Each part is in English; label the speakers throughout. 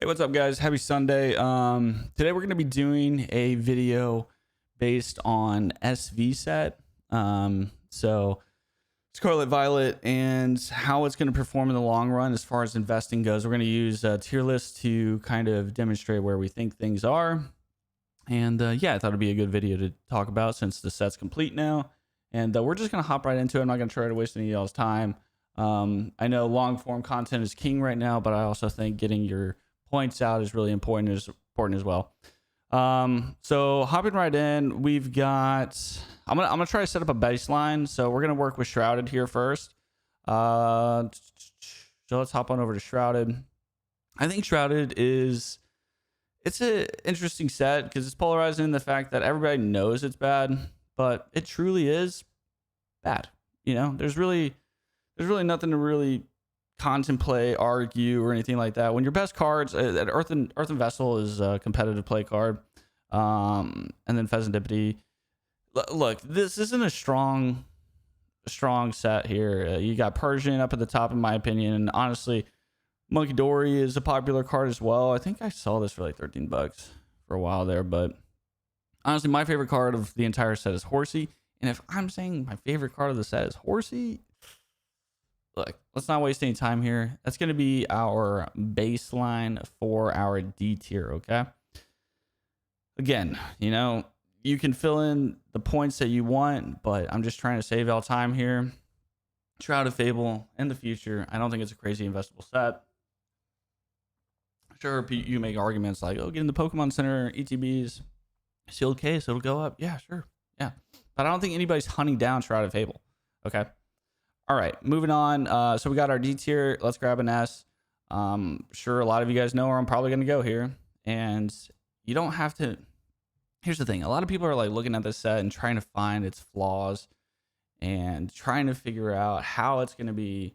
Speaker 1: What's up, guys? Happy Sunday. Today we're going to be doing a video based on SV set. So Scarlet Violet and how it's going to perform in the long run as far as investing goes. We're going to use a tier list to kind of demonstrate where we think things are. And yeah, I thought it'd be a good video to talk about since the set's complete now. And we're just going to hop right into it. I'm not going to try to waste any of y'all's time. I know long form content is king right now, but I also think getting your points out is really important as well. So hopping right in, we've got I'm gonna try to set up a baseline. So we're gonna work with Shrouded here first. So let's hop on over to Shrouded. I think Shrouded it's an interesting set because it's polarizing in the fact that everybody knows it's bad, but it truly is bad. You know, there's really nothing to really contemplate, argue, or anything like that. When your best cards, Earthen Vessel is a competitive play card, and then Investability. Look, this isn't a strong set here. You got Persian up at the top, in my opinion, and honestly, Monkey Dory is a popular card as well. I think I saw this for like $13 for a while there, but honestly, my favorite card of the entire set is Horsey. And if I'm saying my favorite card of the set is Horsey, look, let's not waste any time here. That's going to be our baseline for our D tier, okay? Again, you know, you can fill in the points that you want, but I'm just trying to save y'all time here. Shrouded Fable in the future, I don't think it's a crazy investable set. Sure, you make arguments like, oh, get in the Pokemon Center, ETBs, sealed case, it'll go up. Yeah, sure. Yeah. But I don't think anybody's hunting down Shrouded Fable, okay? All right, moving on. So we got our D tier. Let's grab an S. Sure, a lot of you guys know where I'm probably going to go here. And you don't have to. Here's the thing. A lot of people are like looking at this set and trying to find its flaws and trying to figure out how it's going to be,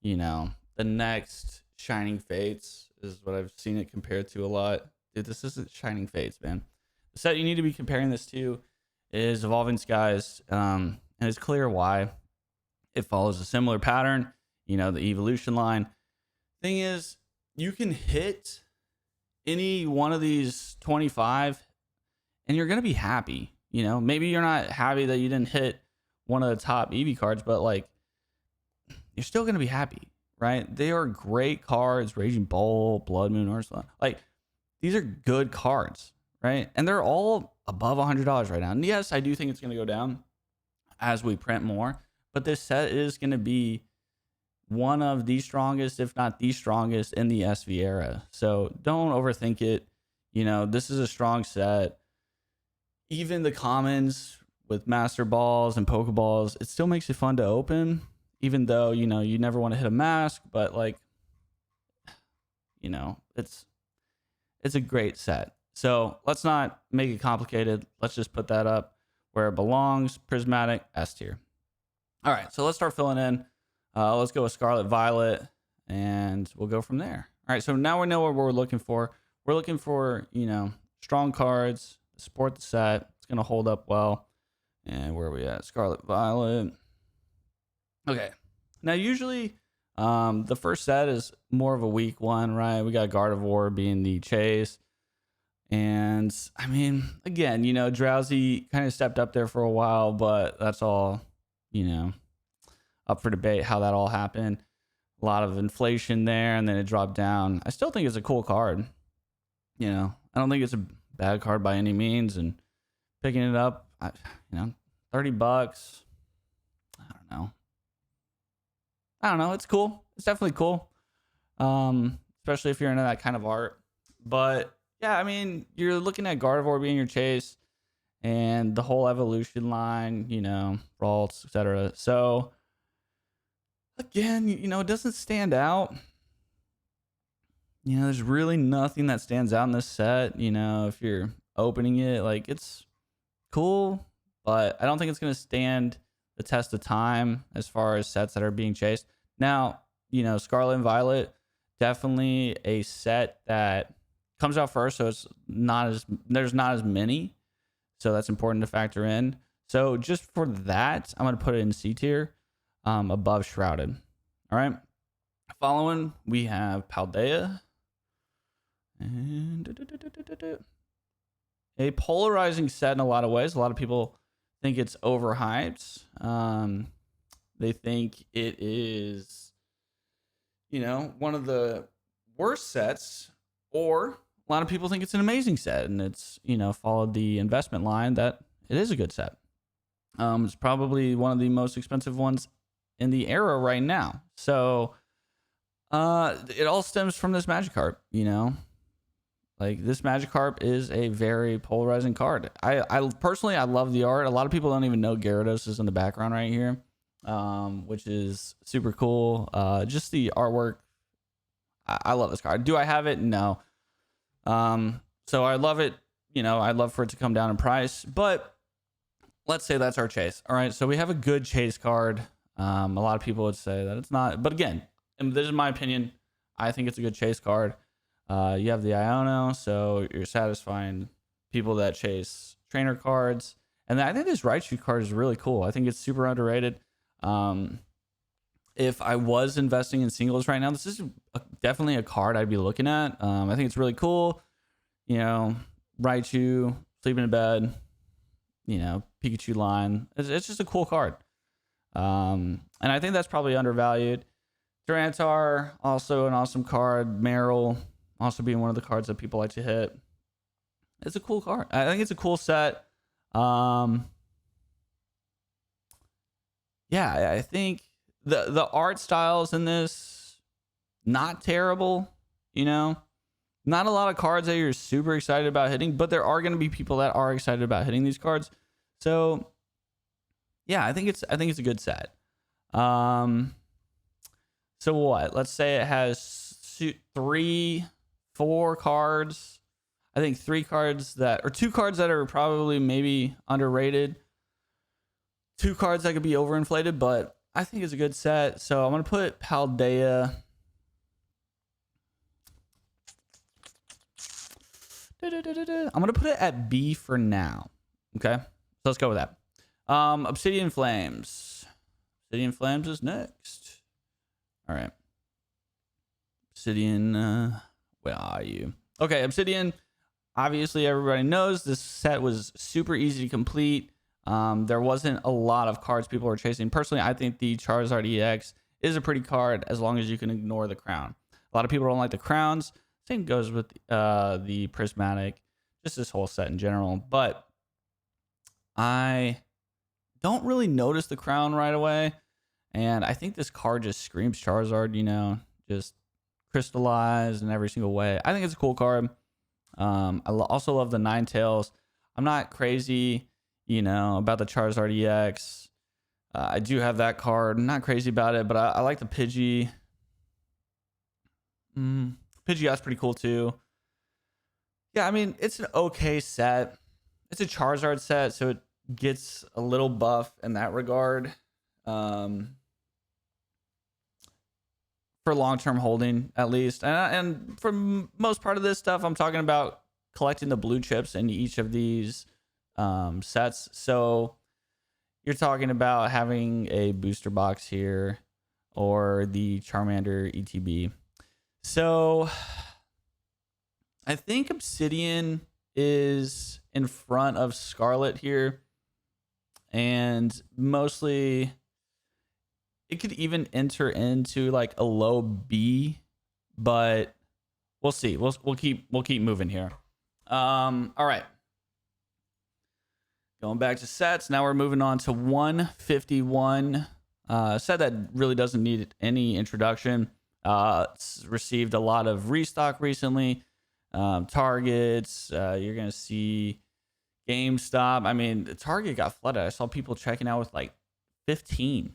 Speaker 1: you know, the next Shining Fates is what I've seen it compared to a lot. Dude, this isn't Shining Fates, man. The set you need to be comparing this to is Evolving Skies. And it's clear why. It follows a similar pattern, you know, the evolution line. Thing is, you can hit any one of these 25 and you're going to be happy. You know, maybe you're not happy that you didn't hit one of the top EV cards, but like, you're still going to be happy, right? They are great cards. Raging Bull, Blood Moon, Ursula. Like, these are good cards, right? And they're all above $100 right now. And yes, I do think it's going to go down as we print more. But this set is going to be one of the strongest, if not the strongest, in the SV era. So don't overthink it. You know, this is a strong set. Even the commons with Master Balls and Pokeballs, it still makes it fun to open. Even though, you know, you never want to hit a mask. But, like, you know, it's a great set. So let's not make it complicated. Let's just put that up where it belongs. Prismatic, S tier. All right, so let's start filling in. Let's go with Scarlet Violet, and we'll go from there. All right, so now we know what we're looking for. We're looking for, you know, strong cards, support the set. It's going to hold up well. And where are we at? Scarlet Violet. Okay. Now, usually the first set is more of a weak one, right? We got Gardevoir being the chase. And, I mean, again, you know, Drowsy kind of stepped up there for a while, but that's all, you know, up for debate how that all happened. A lot of inflation there, and then it dropped down. I still think it's a cool card. You know, I don't think it's a bad card by any means. And picking it up, you know, $30. I don't know. It's cool. It's definitely cool. Especially if you're into that kind of art. But yeah, I mean, you're looking at Gardevoir being your chase. And the whole evolution line, you know, Ralts, etc. So, again, you know, it doesn't stand out. You know, there's really nothing that stands out in this set. You know, if you're opening it, like, it's cool, but I don't think it's going to stand the test of time as far as sets that are being chased. Now, you know, Scarlet and Violet, definitely a set that comes out first, so there's not as many. So that's important to factor in. So just for that, I'm going to put it in C tier above Shrouded. All right. Following, we have Paldea. And a polarizing set in a lot of ways. A lot of people think it's overhyped. They think it is, one of the worst sets, or a lot of people think it's an amazing set, and it's, followed the investment line that it is a good set. It's probably one of the most expensive ones in the era right now. So it all stems from this Magikarp, Like, this Magikarp is a very polarizing card. I personally, I love the art. A lot of people don't even know Gyarados is in the background right here, which is super cool. Just the artwork. I love this card. Do I have it? No. So I love it. I'd love for it to come down in price, but let's say that's our chase. All right. So we have a good chase card. A lot of people would say that it's not, but again, and this is my opinion. I think it's a good chase card. You have the Iono, so you're satisfying people that chase trainer cards. And I think this Raichu card is really cool. I think it's super underrated. If I was investing in singles right now, this is definitely a card I'd be looking at. I think it's really cool. Raichu, sleeping in bed, Pikachu line. It's just a cool card. And I think that's probably undervalued. Durantar, also an awesome card. Meryl, also being one of the cards that people like to hit. It's a cool card. I think it's a cool set. Yeah, I think the art styles in this, not terrible, Not a lot of cards that you're super excited about hitting, but there are going to be people that are excited about hitting these cards. So, yeah, I think it's a good set. So what? Let's say it has 4 cards. I think 2 cards that are probably maybe underrated. 2 cards that could be overinflated, but I think it's a good set. So I'm going to put Paldea. I'm going to put it at B for now. Okay. So let's go with that. Obsidian Flames. Obsidian Flames is next. All right. Obsidian, where are you? Okay, Obsidian. Obviously, everybody knows this set was super easy to complete. There wasn't a lot of cards people were chasing. Personally, I think the Charizard EX is a pretty card as long as you can ignore the crown. A lot of people don't like the crowns. Same goes with the Prismatic, just this whole set in general. But I don't really notice the crown right away. And I think this card just screams Charizard, just crystallized in every single way. I think it's a cool card. I also love the Ninetales. I'm not crazy, about the Charizard EX. I do have that card. I'm not crazy about it, but I like the Pidgey. Pidgeot's pretty cool too. Yeah, I mean, it's an okay set. It's a Charizard set, so it gets a little buff in that regard. For long-term holding, at least. And for most part of this stuff, I'm talking about collecting the blue chips in each of these sets. So you're talking about having a booster box here or the Charmander ETB. So I think Obsidian is in front of Scarlet here. And mostly it could even enter into like a low B, but we'll see. We'll keep moving here. All right. Going back to sets. Now we're moving on to 151. Set that really doesn't need any introduction. It's received a lot of restock recently. Targets. You're gonna see GameStop. I mean, the Target got flooded. I saw people checking out with like 15.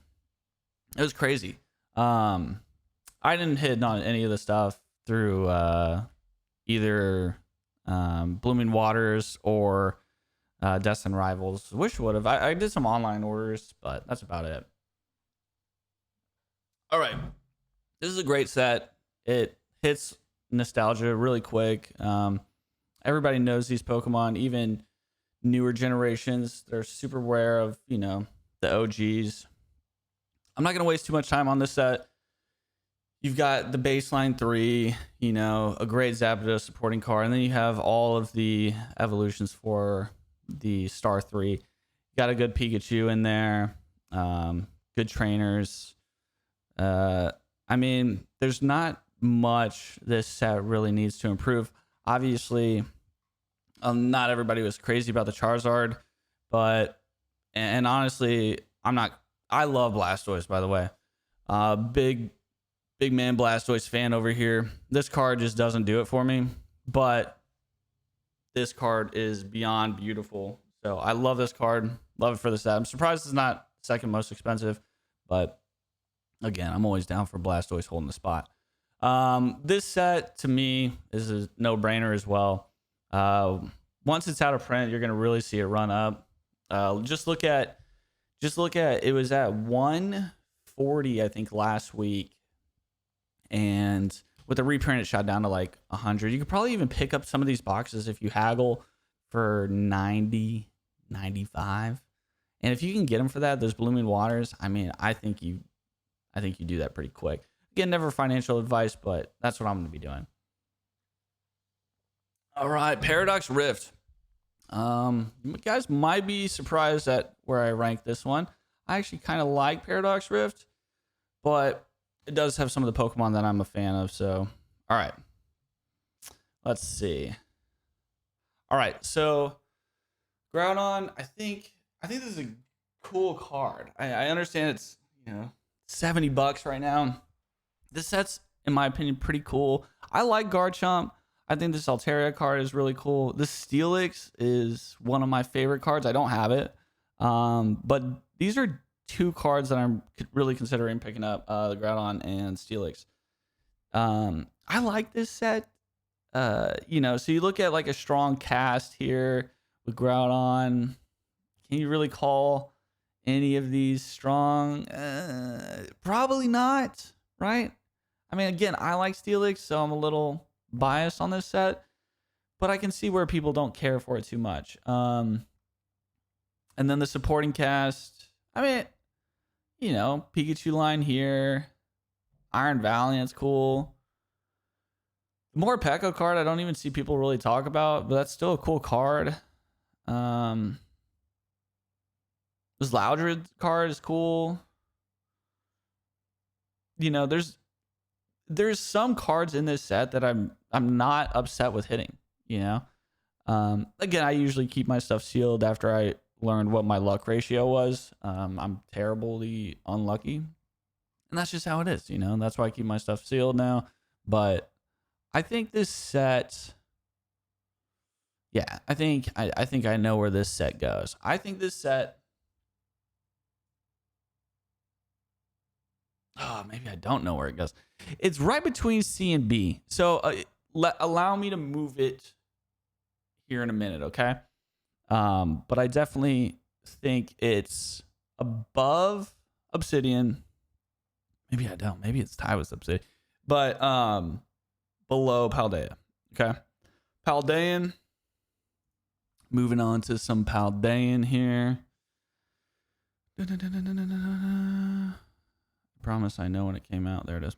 Speaker 1: It was crazy. I didn't hit on any of the stuff through either Blooming Waters or Destin Rivals. Wish would have. I did some online orders, but that's about it. All right. This is a great set. It hits nostalgia really quick. Everybody knows these Pokemon, even newer generations. They're super aware of, the OGs. I'm not going to waste too much time on this set. you've got the baseline 3, you know, a great Zapdos supporting card, and then you have all of the evolutions for the Star 3. Got a good Pikachu in there, good trainers. I mean, there's not much this set really needs to improve. Obviously, not everybody was crazy about the Charizard, but and honestly, I'm not. I love Blastoise, by the way. Big man Blastoise fan over here. This card just doesn't do it for me, but this card is beyond beautiful. So I love this card. Love it for the set. I'm surprised it's not second most expensive, but again, I'm always down for Blastoise holding the spot. This set to me is a no-brainer as well. Once it's out of print, you're gonna really see it run up. Just look at it was at 140, I think, last week. And with the reprint, it shot down to like 100. You could probably even pick up some of these boxes if you haggle for 90, 95. And if you can get them for that, those Blooming Waters, I mean, I think you do that pretty quick. Again, never financial advice, but that's what I'm going to be doing. All right, Paradox Rift. You guys might be surprised at where I rank this one. I actually kind of like Paradox Rift, but it does have some of the Pokemon that I'm a fan of. So, all right, let's see. All right, so Groudon, I think this is a cool card. I understand it's, you know, $70 right now. This set's, in my opinion, pretty cool. I like Garchomp. I think this Altaria card is really cool. This Steelix is one of my favorite cards. I don't have it, but these are two cards that I'm really considering picking up, the Groudon and Steelix. I like this set. You know, so you look at like a strong cast here with Groudon. Can you really call any of these strong? Probably not, right? I mean, again, I like Steelix, so I'm a little biased on this set, but I can see where people don't care for it too much. And then the supporting cast, I mean, you know, Pikachu line here, Iron Valiant's cool. The Morpeko card, I don't even see people really talk about, but that's still a cool card. This Loudred card is cool. You know, there's some cards in this set that I'm not upset with hitting, you know. Again, I usually keep my stuff sealed after I learned what my luck ratio was. I'm terribly unlucky, and that's just how it is, you know. That's why I keep my stuff sealed now. But I think this set, yeah, I think I know where this set goes. I think this set, oh, maybe I don't know where it goes. It's right between C and B. So allow me to move it here in a minute, okay? But I definitely think it's above Obsidian. Maybe I don't. Maybe it's tied with Obsidian. But below Paldea, okay? Paldean. Moving on to some Paldean here. Promise I know when it came out. There it is.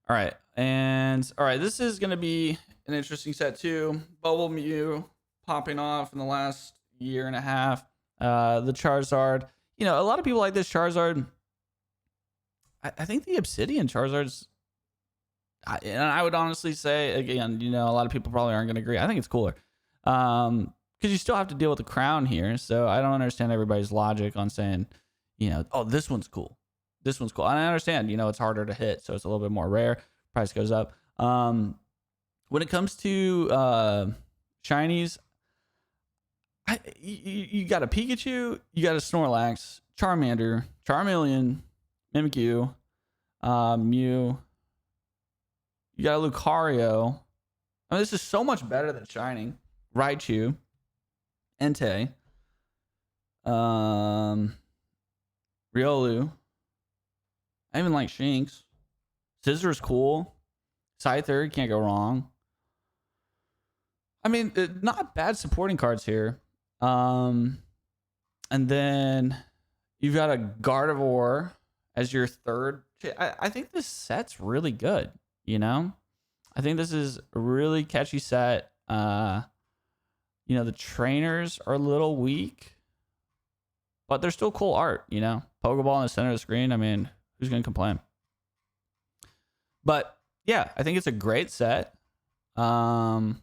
Speaker 1: All right. And all right, this is going to be an interesting set too. Bubble Mew popping off in the last year and a half. The Charizard. You know, a lot of people like this Charizard. I think the Obsidian Charizard's, and I would honestly say, again, you know, a lot of people probably aren't going to agree. I think it's cooler. Because you still have to deal with the crown here. So I don't understand everybody's logic on saying, you know, oh, this one's cool. This one's cool. And I understand, you know, it's harder to hit, so it's a little bit more rare. Price goes up. When it comes to shinies, you got a Pikachu, you got a Snorlax, Charmander, Charmeleon, Mimikyu, Mew. You got a Lucario. I mean, this is so much better than Shining. Raichu, Entei, Riolu. I even like Shinx. Scissor's cool. Scyther, can't go wrong. I mean, not bad supporting cards here. And then you've got a Gardevoir as your third I think this set's really good. You know, I think this is a really catchy set. You know, the trainers are a little weak, but they're still cool art. You know, Pokeball in the center of the screen. I mean, who's gonna complain? But yeah, I think it's a great set. And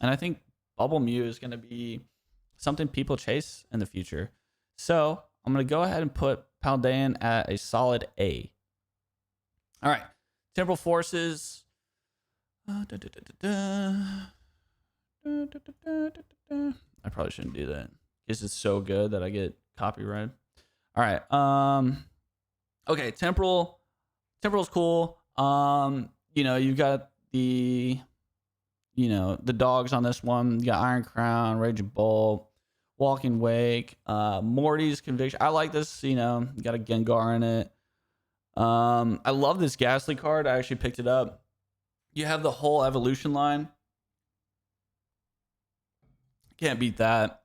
Speaker 1: I think Bubble Mew is gonna be something people chase in the future. So I'm going to go ahead and put Paldean at a solid A. All right. Temporal Forces. I probably shouldn't do that because it's so good that I get copyrighted. All right. Okay. Temporal's cool. You know, you've got the dogs on this one. You got Iron Crown, Raging Bolt, Walking Wake, Morty's Conviction. I like this, you know, got a Gengar in it. I love this Ghastly card. I actually picked it up. You have the whole evolution line. Can't beat that.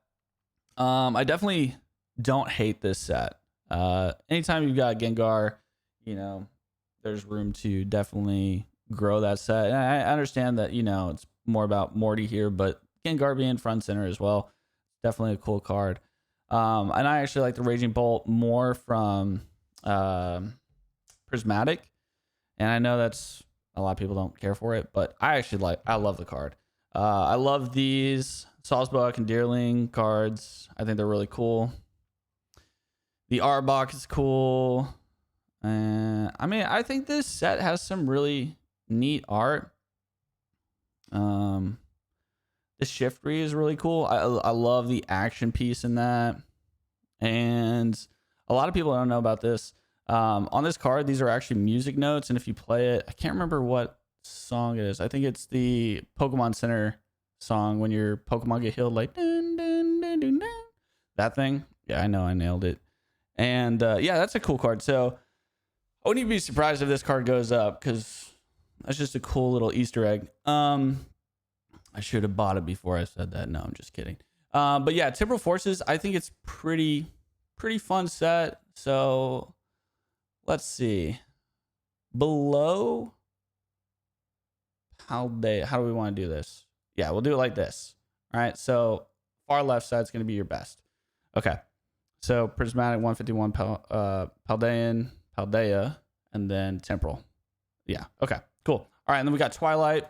Speaker 1: I definitely don't hate this set. Anytime you've got Gengar, you know, there's room to definitely grow that set. And I understand that, you know, it's more about Morty here, but Gengar being front center as well. Definitely a cool card. And I actually like the Raging Bolt more from Prismatic. And I know that's a lot of people don't care for it, but I love the card. I love these Sawsbuck and Deerling cards. I think they're really cool. The Arbok is cool. I mean, I think this set has some really neat art. The Shiftry is really cool. I love the action piece in that. And a lot of people don't know about this. On this card, these are actually music notes. And if you play it, I can't remember what song it is. I think it's the Pokemon Center song when your Pokemon get healed, like dun, dun, dun, dun, dun. That thing. Yeah, I know I nailed it. And yeah, that's a cool card. So I wouldn't even be surprised if this card goes up because that's just a cool little Easter egg. I should have bought it before I said that. No, I'm just kidding. But yeah, Temporal Forces, I think it's pretty fun set. So let's see. Below Paldea, how do we want to do this? Yeah, we'll do it like this. All right, so far left side's going to be your best. Okay, so Prismatic 151, Paldean, Paldea, and then Temporal. Yeah, okay, cool. All right, and then we got Twilight.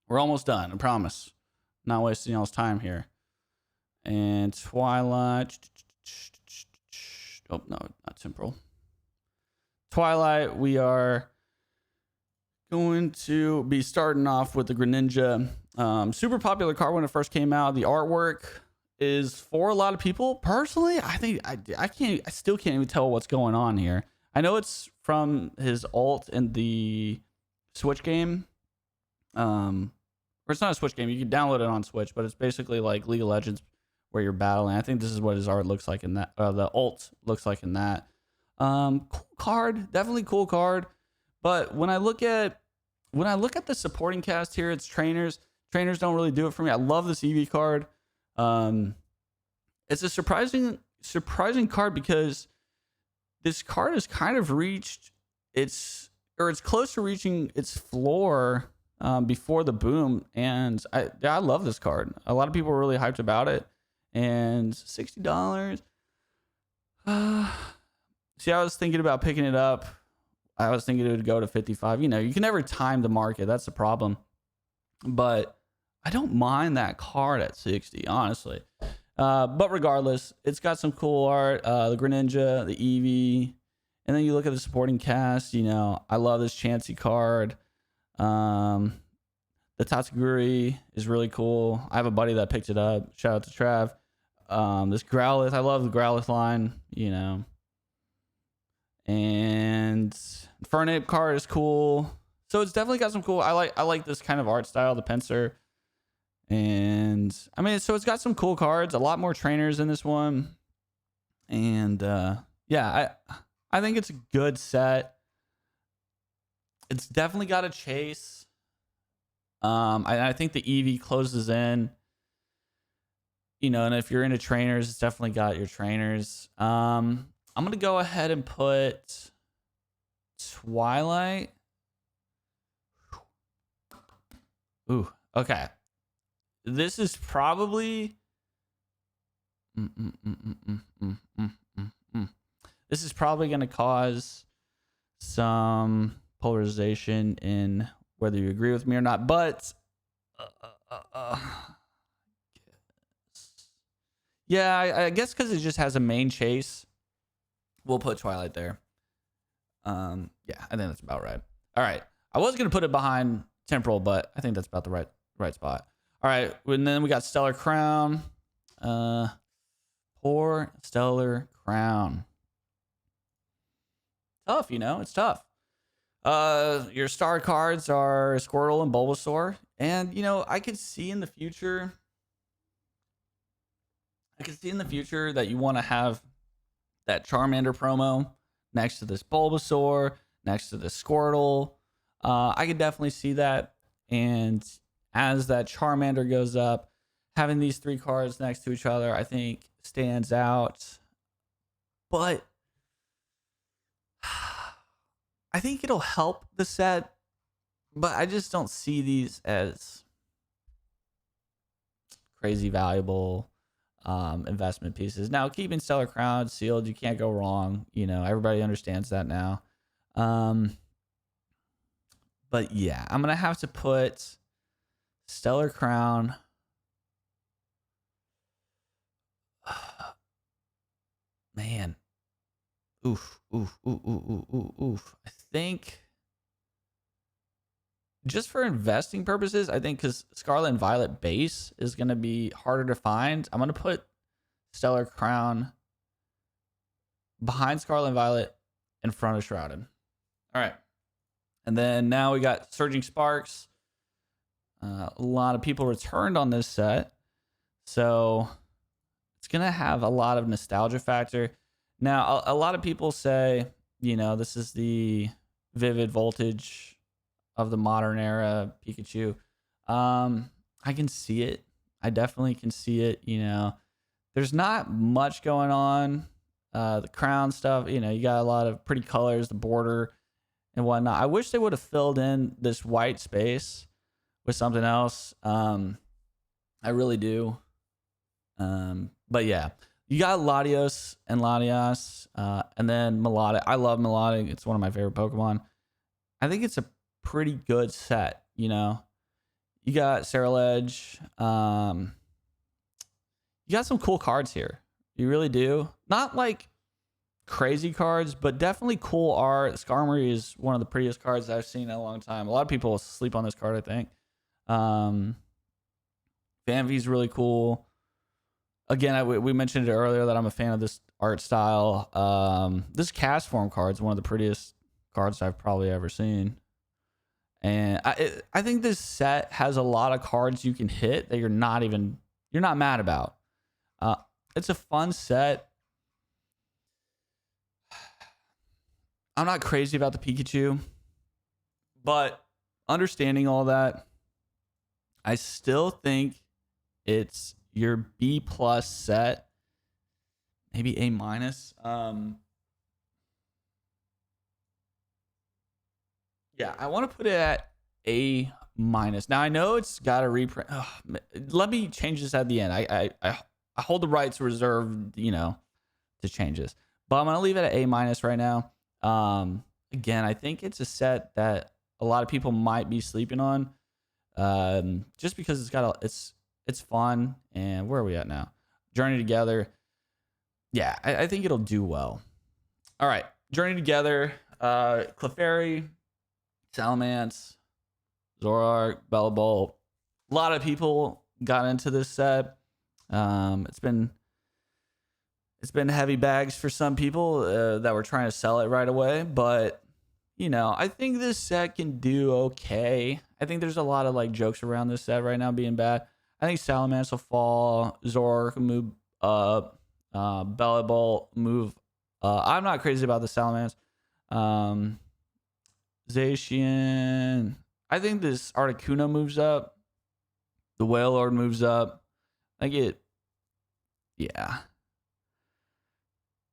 Speaker 1: We're almost done, I promise. Not wasting y'all's time here. And Twilight. Oh, no, not Temporal. Twilight, we are going to be starting off with the Greninja. Super popular card when it first came out. The artwork is for a lot of people. Personally, I think I still can't even tell what's going on here. I know it's from his ult in the Switch game. Or it's not a Switch game. You can download it on Switch, but it's basically like League of Legends where you're battling. I think this is what his art looks like in that. The ult looks like in that. Cool card, definitely cool card. But when I look at the supporting cast here, it's trainers. Trainers don't really do it for me. I love this EV card. It's a surprising card because this card has kind of reached it's close to reaching its floor before the boom, and I love this card. A lot of people are really hyped about it, and $60. See, I was thinking about picking it up. I was thinking it would go to 55. You know, you can never time the market. That's the problem. But I don't mind that card at 60, honestly. But regardless, it's got some cool art. The Greninja, the Eevee, and then you look at the supporting cast. You know, I love this Chansey card. The Tatsuguri is really cool. I have a buddy that picked it up. Shout out to Trav. This Growlithe, I love the Growlithe line. You know. And Fernape card is cool. So it's definitely got some cool. I like this kind of art style, the Pinsir. And I mean, so it's got some cool cards, a lot more trainers in this one. And yeah, I think it's a good set. It's definitely got a chase. I think the Eevee closes in. You know, and if you're into trainers, it's definitely got your trainers. I'm going to go ahead and put Twilight. Ooh, okay. This is probably this is probably going to cause some polarization in whether you agree with me or not, but yeah, I guess because it just has a main chase, we'll put Twilight there. Yeah, I think that's about right. All right, I was gonna put it behind Temporal, but I think that's about the right spot. All right, and then we got Stellar Crown. Poor Stellar Crown. Tough, you know, it's tough. Your star cards are Squirtle and Bulbasaur, and you know, I could see in the future. I could see in the future that you want to have that Charmander promo next to this Bulbasaur, next to this Squirtle. I could definitely see that. And as that Charmander goes up, having these three cards next to each other, I think stands out. But I think it'll help the set. But I just don't see these as crazy valuable investment pieces. Now, keeping Stellar Crown sealed, you can't go wrong. You know, everybody understands that now. But yeah, I'm gonna have to put Stellar Crown. Man, oof. I think just for investing purposes, I think because Scarlet and Violet base is gonna be harder to find, I'm gonna put Stellar Crown behind Scarlet and Violet in front of Shrouded. All right. And then now we got Surging Sparks. A lot of people returned on this set. So it's going to have a lot of nostalgia factor. Now, a lot of people say, you know, this is the vivid voltage of the modern era Pikachu. I can see it. I definitely can see it. You know, there's not much going on. The crown stuff, you know, you got a lot of pretty colors, the border and whatnot. I wish they would have filled in this white space with something else. I really do. But yeah, you got Latios and Latias, and then Melodic. I love Melodic. It's one of my favorite Pokemon. I think it's a pretty good set, you know. You got Ceruledge. You got some cool cards here. You really do. Not like crazy cards, but definitely cool art. Skarmory is one of the prettiest cards I've seen in a long time. A lot of people sleep on this card, I think. Vanvy's really cool. Again, we mentioned it earlier that I'm a fan of this art style. This cast form card is one of the prettiest cards I've probably ever seen. And I think this set has a lot of cards you can hit that you're not mad about. It's a fun set. I'm not crazy about the Pikachu, but understanding all that, I still think it's your B+ set, maybe A-. Yeah, I want to put it at A-. Now I know it's got a reprint. Let me change this at the end. I hold the rights reserved, you know, to change this, but I'm gonna leave it at A- right now. Again, I think it's a set that a lot of people might be sleeping on, just because it's fun. And where are we at now? Journey Together. Yeah, I think it'll do well. All right, Journey Together. Clefairy, Salamence, Zoroark, Bellbolt. A lot of people got into this set. It's been heavy bags for some people that were trying to sell it right away, but you know, I think this set can do okay. I think there's a lot of like jokes around this set right now being bad. I think Salamence will fall, Zoroark will move up, Bellbolt move. I'm not crazy about the Salamence. Zacian. I think this Articuno moves up. The Wailord moves up. I get, yeah.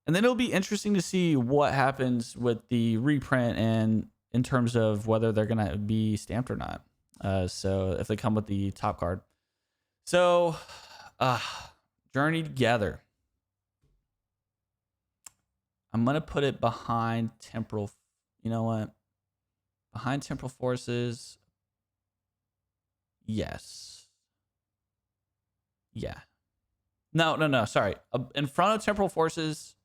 Speaker 1: And then it'll be interesting to see what happens with the reprint and in terms of whether they're going to be stamped or not. So if they come with the top card. So, Journey Together. I'm going to put it behind Temporal. You know what? Behind Temporal Forces. Yes. Yeah. No. Sorry. In front of Temporal Forces.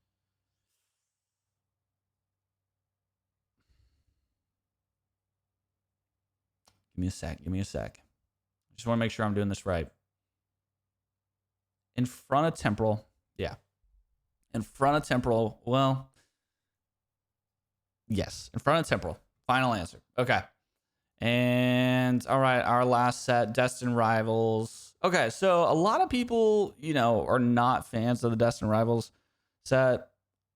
Speaker 1: Give me a sec. Just want to make sure I'm doing this right. In front of Temporal. Yeah. In front of Temporal. Well, yes. In front of Temporal. Final answer. Okay. And all right, our last set, Destin Rivals. Okay, so a lot of people, are not fans of the Destin Rivals set.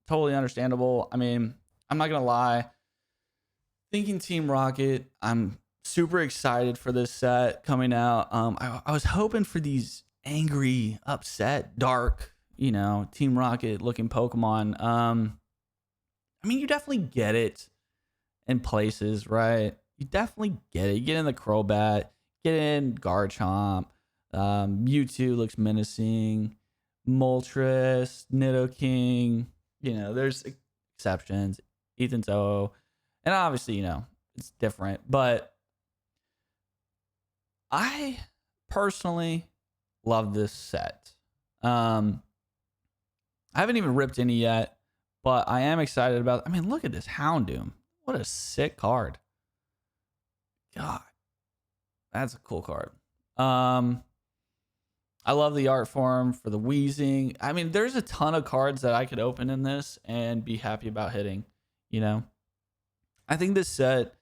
Speaker 1: Totally understandable. I mean, I'm not gonna lie. Thinking Team Rocket, I'm super excited for this set coming out. I was hoping for these angry, upset, dark, Team Rocket looking Pokemon. I mean, you definitely get it in places, right? You definitely get it. You get in the Crobat, get in Garchomp. Mewtwo looks menacing. Moltres, Nidoking. There's exceptions. Ethan Toho. And obviously, it's different. But I personally love this set. I haven't even ripped any yet, but I am excited about it. I mean, look at this Houndoom. What a sick card. God, that's a cool card. I love the art form for the Weezing. I mean, there's a ton of cards that I could open in this and be happy about hitting. I think this set,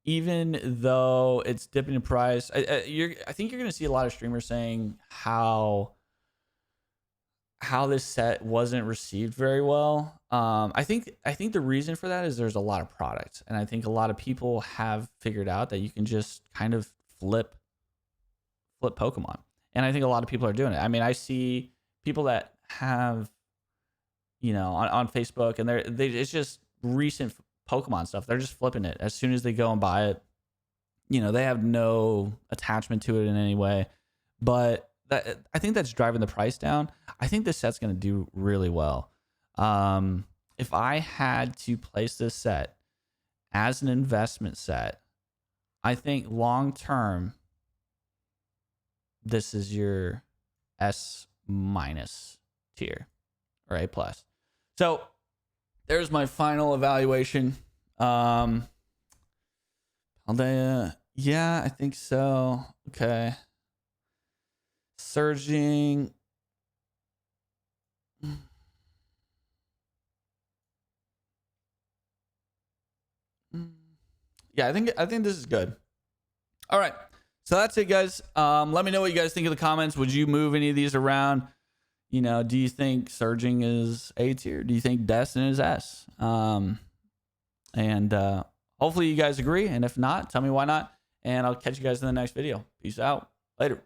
Speaker 1: even though it's dipping in price, I think you're going to see a lot of streamers saying how this set wasn't received very well. I think the reason for that is there's a lot of product, and I think a lot of people have figured out that you can just kind of flip Pokemon, and I think a lot of people are doing it. I mean, I see people that have, on Facebook, and it's just recent Pokemon stuff. They're just flipping it as soon as they go and buy it. They have no attachment to it in any way, but I think that's driving the price down. I think this set's going to do really well. If I had to place this set as an investment set, I think long term, this is your S- tier or A+. So there's my final evaluation. Paldea, yeah, I think so. Okay. Surging. Yeah, I think this is good. All right. So that's it, guys. Let me know what you guys think in the comments. Would you move any of these around? Do you think Surging is A tier? Do you think Destin is S? And hopefully you guys agree. And if not, tell me why not. And I'll catch you guys in the next video. Peace out. Later.